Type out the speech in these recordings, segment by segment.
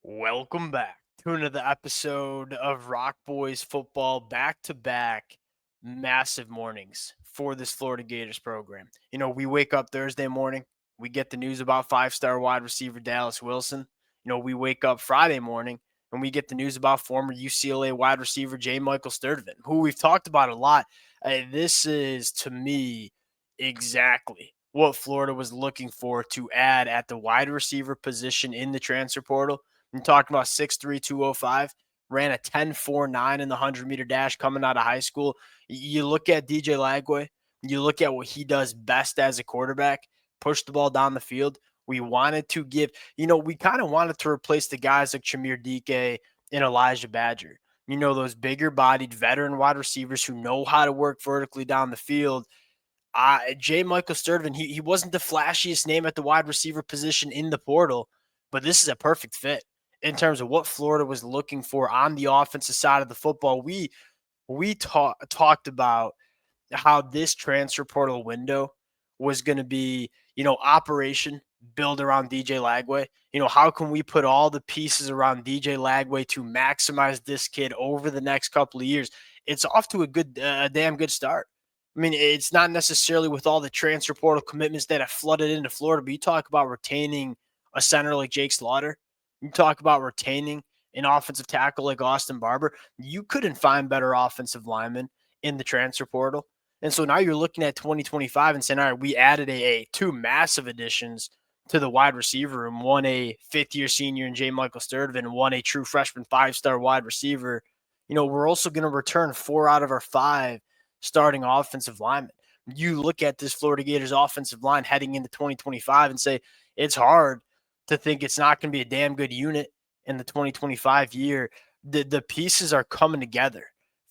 Welcome back to another episode of Rock Boys Football, back to back massive mornings for this Florida Gators program. We wake up Thursday morning, we get the news about five-star wide receiver Dallas Wilson. We wake up Friday morning and we get the news about former UCLA wide receiver J. Michael Sturdivant, who we've talked about a lot. This is, to me, exactly what Florida was looking for to add at the wide receiver position in the transfer portal. I'm talking about 6'3", 205, ran a 10.49 in the 100-meter dash coming out of high school. You look at DJ Lagway, you look at what he does best as a quarterback, push the ball down the field. We wanted to we kind of wanted to replace the guys like Chimere Dike and Elijah Badger. Those bigger bodied veteran wide receivers who know how to work vertically down the field. J. Michael Sturdivant, he wasn't the flashiest name at the wide receiver position in the portal, but this is a perfect fit in terms of what Florida was looking for on the offensive side of the football. We talked about how this transfer portal window was going to be, operation build around DJ Lagway. How can we put all the pieces around DJ Lagway to maximize this kid over the next couple of years? It's off to a damn good start. I mean, it's not necessarily with all the transfer portal commitments that have flooded into Florida, but you talk about retaining a center like Jake Slaughter. You talk about retaining an offensive tackle like Austin Barber. You couldn't find better offensive linemen in the transfer portal. And so now you're looking at 2025 and saying, all right, we added two massive additions to the wide receiver room. One, a fifth-year senior in J. Michael Sturdivant, and one, a true freshman five-star wide receiver. We're also going to return 4 out of our 5 starting offensive linemen. You look at this Florida Gators offensive line heading into 2025 and say, it's hard to think it's not going to be a damn good unit in the 2025 year. The pieces are coming together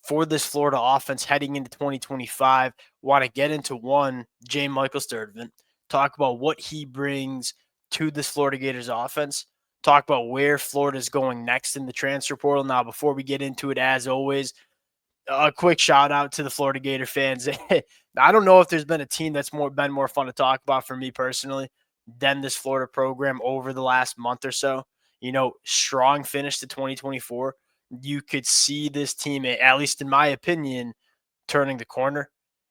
for this Florida offense heading into 2025. Want to get into one, J. Michael Sturdivant, talk about what he brings to this Florida Gators offense, talk about where Florida's going next in the transfer portal. Now, before we get into it, as always, a quick shout out to the Florida Gator fans. I don't know if there's been a team that's been more fun to talk about for me personally than this Florida program over the last month or so. Strong finish to 2024. You could see this team, at least in my opinion, turning the corner.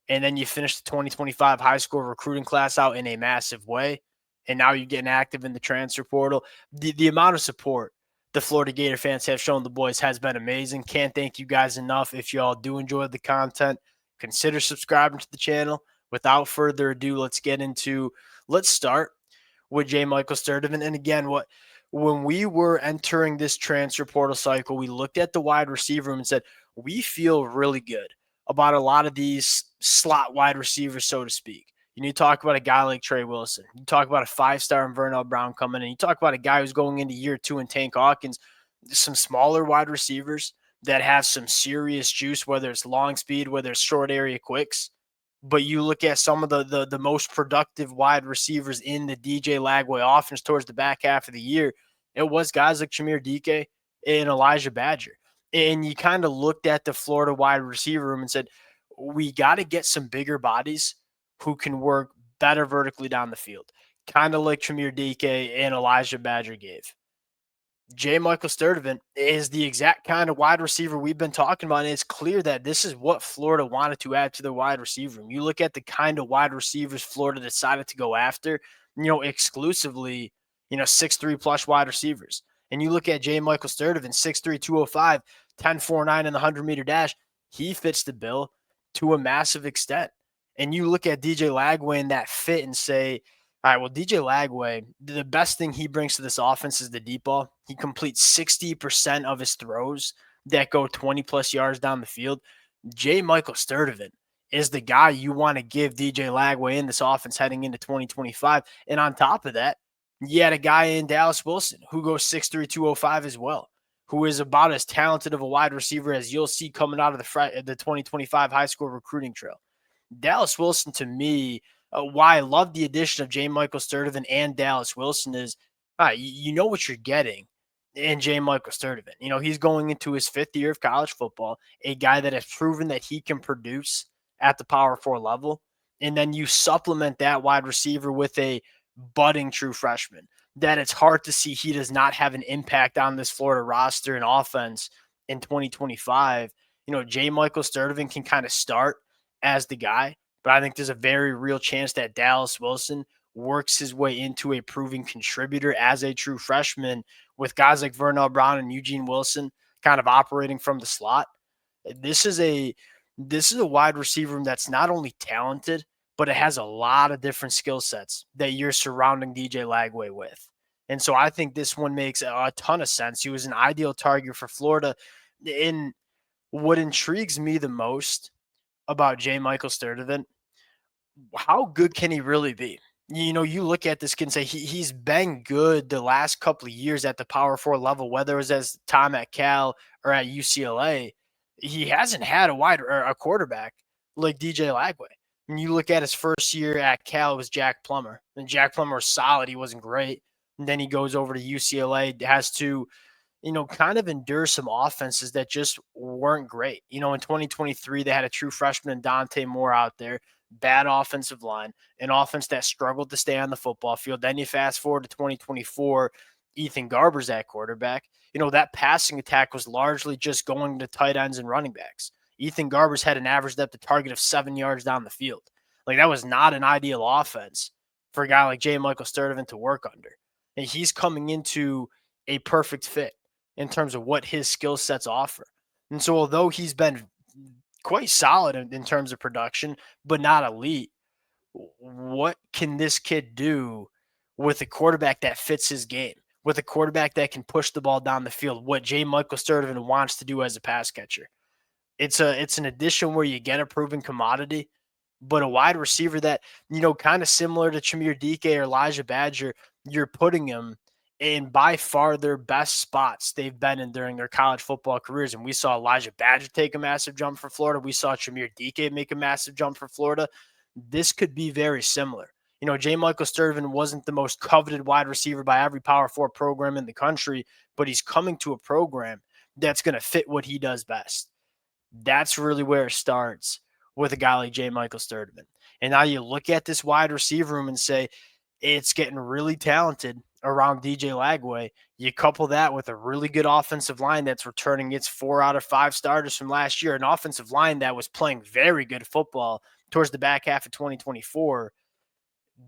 And then you finish the 2025 high school recruiting class out in a massive way. And now you're getting active in the transfer portal. The amount of support the Florida Gator fans have shown the boys has been amazing. Can't thank you guys enough. If y'all do enjoy the content, consider subscribing to the channel. Without further ado, let's start with J. Michael Sturdivant. And again, when we were entering this transfer portal cycle, we looked at the wide receiver room and said, we feel really good about a lot of these slot wide receivers, so to speak. You talk about a guy like Trey Wilson. You talk about a 5-star in Vernell Brown coming in. You talk about a guy who's going into year 2 in Tank Hawkins. Some smaller wide receivers that have some serious juice, whether it's long speed, whether it's short area quicks. But you look at some of the most productive wide receivers in the DJ Lagway offense towards the back half of the year. It was guys like Chimere Dike and Elijah Badger. And you kind of looked at the Florida wide receiver room and said, we got to get some bigger bodies who can work better vertically down the field, kind of like Chimere Dike and Elijah Badger gave. J. Michael Sturdivant is the exact kind of wide receiver we've been talking about, and it's clear that this is what Florida wanted to add to their wide receiver room. You look at the kind of wide receivers Florida decided to go after, exclusively, 6'3" plus wide receivers. And you look at J. Michael Sturdivant, 6'3", 205, 10.49 in the 100-meter dash. He fits the bill to a massive extent. And you look at DJ Lagway in that fit and say, all right, well, DJ Lagway, the best thing he brings to this offense is the deep ball. He completes 60% of his throws that go 20-plus yards down the field. J. Michael Sturdivant is the guy you want to give DJ Lagway in this offense heading into 2025. And on top of that, you had a guy in Dallas Wilson who goes 6'3", 205 as well, who is about as talented of a wide receiver as you'll see coming out of the 2025 high school recruiting trail. Dallas Wilson, to me, why I love the addition of J. Michael Sturdivant and Dallas Wilson is, you know what you're getting in J. Michael Sturdivant. He's going into his 5th year of college football, a guy that has proven that he can produce at the Power 4 level. And then you supplement that wide receiver with a budding true freshman that it's hard to see he does not have an impact on this Florida roster and offense in 2025. J. Michael Sturdivant can kind of start as the guy, but I think there's a very real chance that Dallas Wilson works his way into a proven contributor as a true freshman with guys like Vernell Brown and Eugene Wilson kind of operating from the slot. This is a wide receiver room that's not only talented, but it has a lot of different skill sets that you're surrounding DJ Lagway with. And so I think this one makes a ton of sense. He was an ideal target for Florida. And what intrigues me the most about J. Michael Sturdivant, how good can he really be? You look at this kid and say he's been good the last couple of years at the Power 4 level, whether it was as time at Cal or at UCLA. He hasn't had a quarterback like DJ Lagway. When you look at his first year at Cal, it was Jack Plummer. And Jack Plummer was solid. He wasn't great. And then he goes over to UCLA, has to kind of endure some offenses that just weren't great. In 2023, they had a true freshman and Dante Moore out there, bad offensive line, an offense that struggled to stay on the football field. Then you fast forward to 2024, Ethan Garber's at quarterback. That passing attack was largely just going to tight ends and running backs. Ethan Garber's had an average depth of target of 7 yards down the field. Like, that was not an ideal offense for a guy like J. Michael Sturdivant to work under. And he's coming into a perfect fit in terms of what his skill sets offer. And so although he's been quite solid in terms of production, but not elite, what can this kid do with a quarterback that fits his game, with a quarterback that can push the ball down the field, what J. Michael Sturdivant wants to do as a pass catcher? It's an addition where you get a proven commodity, but a wide receiver that, kind of similar to Chimere Dike or Elijah Badger, you're putting him in by far their best spots they've been in during their college football careers. And we saw Elijah Badger take a massive jump for Florida. We saw Chimere Dike make a massive jump for Florida. This could be very similar. J. Michael Sturdivant wasn't the most coveted wide receiver by every Power 4 program in the country, but he's coming to a program that's going to fit what he does best. That's really where it starts with a guy like J. Michael Sturdivant. And now you look at this wide receiver room and say, it's getting really talented around DJ Lagway. You couple that with a really good offensive line that's returning its 4 out of 5 starters from last year, an offensive line that was playing very good football towards the back half of 2024.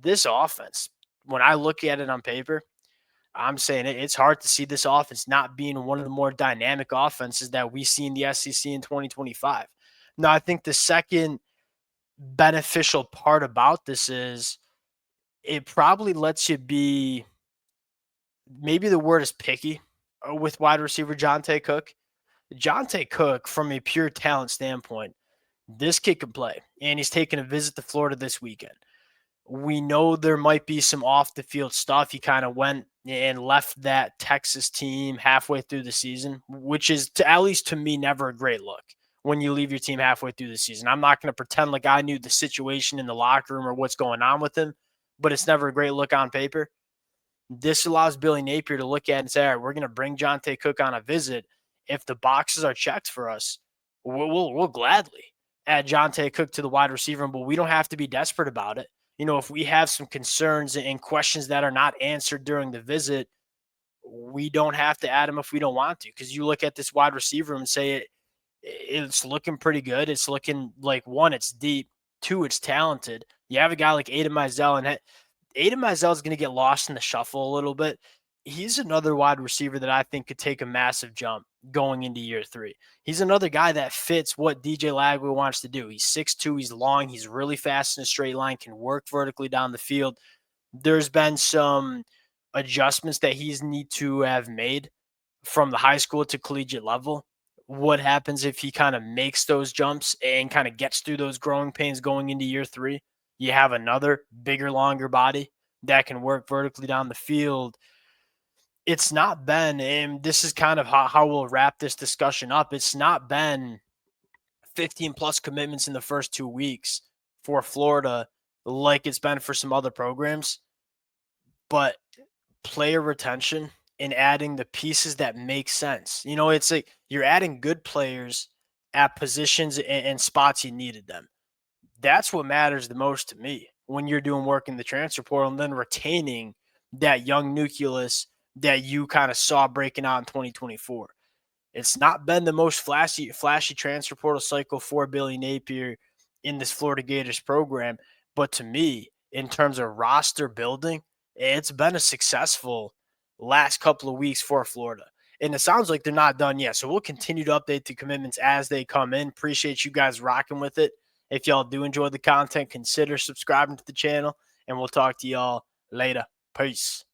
This offense, when I look at it on paper, I'm saying it's hard to see this offense not being one of the more dynamic offenses that we see in the SEC in 2025. Now, I think the second beneficial part about this is it probably lets you be, maybe the word is picky with wide receiver Jonte Cook. Jonte Cook, from a pure talent standpoint, this kid can play, and he's taking a visit to Florida this weekend. We know there might be some off the field stuff. He kind of went and left that Texas team halfway through the season, which is, at least to me, never a great look when you leave your team halfway through the season. I'm not going to pretend like I knew the situation in the locker room or what's going on with him, but it's never a great look on paper. This allows Billy Napier to look at it and say, all right, we're going to bring Jonte Cook on a visit. If the boxes are checked for us, we'll gladly add Jonte Cook to the wide receiver, but we don't have to be desperate about it. If we have some concerns and questions that are not answered during the visit, we don't have to add him if we don't want to. Because you look at this wide receiver and say it's looking pretty good. It's looking like, one, it's deep. Two, it's talented. You have a guy like Aiden Mizell, and Aiden Mizell is going to get lost in the shuffle a little bit. He's another wide receiver that I think could take a massive jump going into year 3. He's another guy that fits what DJ Lagway wants to do. He's 6'2", he's long, he's really fast in a straight line, can work vertically down the field. There's been some adjustments that he's need to have made from the high school to collegiate level. What happens if he kind of makes those jumps and kind of gets through those growing pains going into year 3? You have another bigger, longer body that can work vertically down the field. It's not been, and this is kind of how we'll wrap this discussion up, it's not been 15-plus commitments in the first 2 weeks for Florida like it's been for some other programs. But player retention and adding the pieces that make sense. It's like you're adding good players at positions and spots you needed them. That's what matters the most to me when you're doing work in the transfer portal, and then retaining that young nucleus that you kind of saw breaking out in 2024. It's not been the most flashy transfer portal cycle for Billy Napier in this Florida Gators program, but to me, in terms of roster building, it's been a successful last couple of weeks for Florida. And it sounds like they're not done yet. So we'll continue to update the commitments as they come in. Appreciate you guys rocking with it. If y'all do enjoy the content, consider subscribing to the channel, and we'll talk to y'all later. Peace.